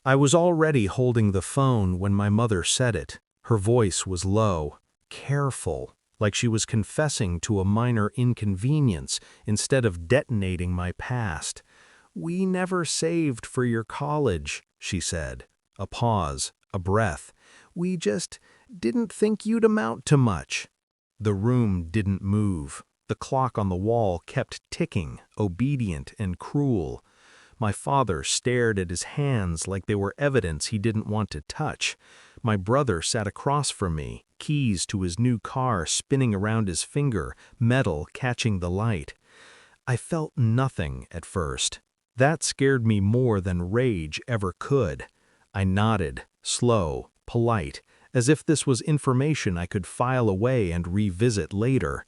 I was already holding the phone when my mother said it. Her voice was low, careful, like she was confessing to a minor inconvenience instead of detonating my past. "We never saved for your college," she said. A pause, a breath. "We just didn't think you'd amount to much." The room didn't move. The clock on the wall kept ticking, obedient and cruel. My father stared at his hands like they were evidence he didn't want to touch. My brother sat across from me, keys to his new car spinning around his finger, metal catching the light. I felt nothing at first. That scared me more than rage ever could. I nodded, slow, polite, as if this was information I could file away and revisit later.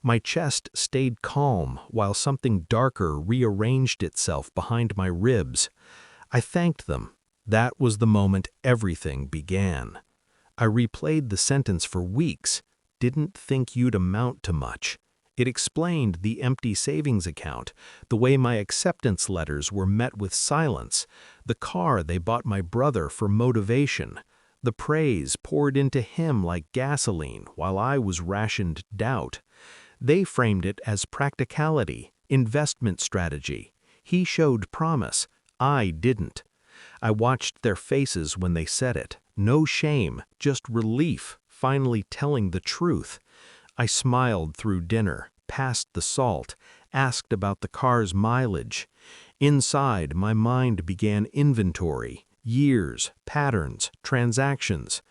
My chest stayed calm while something darker rearranged itself behind my ribs. I thanked them. That was the moment everything began. I replayed the sentence for weeks. "Didn't think you'd amount to much." It explained the empty savings account, the way my acceptance letters were met with silence, the car they bought my brother for motivation, the praise poured into him like gasoline while I was rationed doubt. They framed it as practicality, investment strategy. He showed promise. I didn't. I watched their faces when they said it. No shame, just relief, finally telling the truth. I smiled through dinner, passed the salt, asked about the car's mileage. Inside, my mind began inventory, years, patterns, transactions.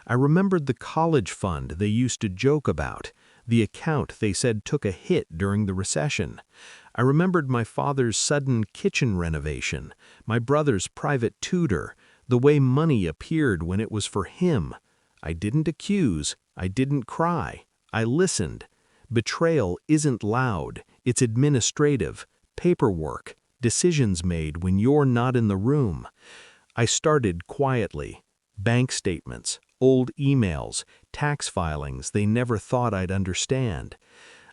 I remembered the college fund they used to joke about, the account they said took a hit during the recession. I remembered my father's sudden kitchen renovation, my brother's private tutor, the way money appeared when it was for him. I didn't accuse, I didn't cry, I listened. Betrayal isn't loud, it's administrative, paperwork, decisions made when you're not in the room. I started quietly. Bank statements, old emails, tax filings they never thought I'd understand.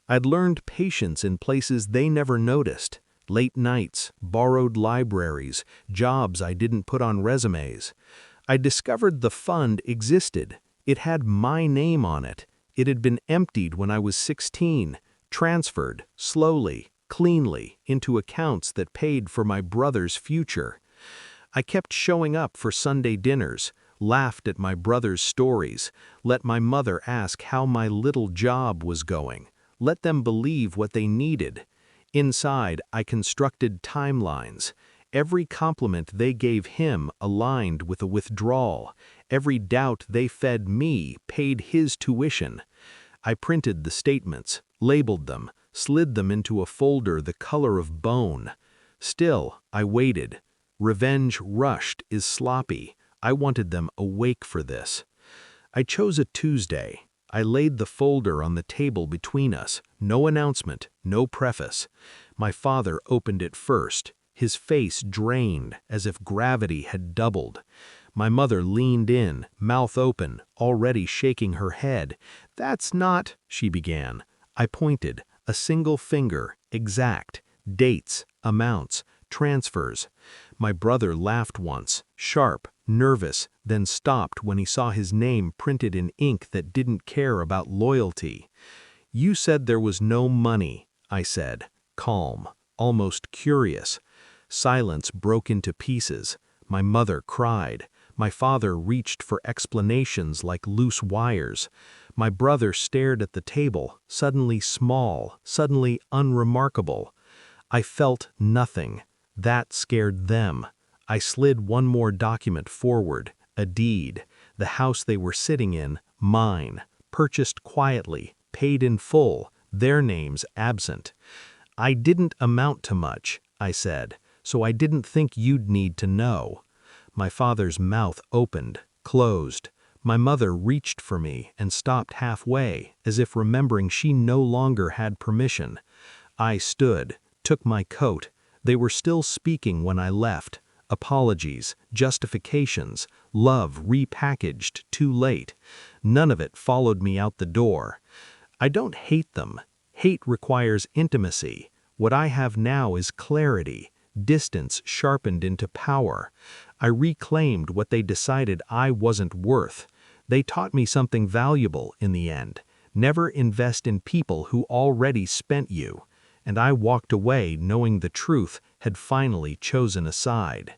I'd learned patience in places they never noticed. Late nights, borrowed libraries, jobs I didn't put on resumes. I discovered the fund existed. It had my name on it. It had been emptied when I was 16, transferred, slowly, cleanly, into accounts that paid for my brother's future. I kept showing up for Sunday dinners, laughed at my brother's stories, let my mother ask how my little job was going, let them believe what they needed. Inside, I constructed timelines. Every compliment they gave him aligned with a withdrawal. Every doubt they fed me paid his tuition. I printed the statements, labeled them, slid them into a folder the color of bone. Still, I waited. Revenge rushed is sloppy. I wanted them awake for this. I chose a Tuesday. I laid the folder on the table between us. No announcement, no preface. My father opened it first. His face drained, as if gravity had doubled. My mother leaned in, mouth open, already shaking her head. "That's not," she began. I pointed, a single finger, exact, dates, amounts, transfers. My brother laughed once, sharp, nervous, then stopped when he saw his name printed in ink that didn't care about loyalty. "You said there was no money," I said, calm, almost curious. Silence broke into pieces. My mother cried. My father reached for explanations like loose wires. My brother stared at the table, suddenly small, suddenly unremarkable. I felt nothing. That scared them. I slid one more document forward, a deed. The house they were sitting in, mine, purchased quietly, paid in full, their names absent. "I didn't amount to much," I said, "so I didn't think you'd need to know." My father's mouth opened, closed. My mother reached for me and stopped halfway, as if remembering she no longer had permission. I stood, took my coat. They were still speaking when I left. Apologies, justifications, love repackaged too late. None of it followed me out the door. I don't hate them. Hate requires intimacy. What I have now is clarity, distance sharpened into power. I reclaimed what they decided I wasn't worth. They taught me something valuable in the end. Never invest in people who already spent you. And I walked away knowing the truth had finally chosen a side.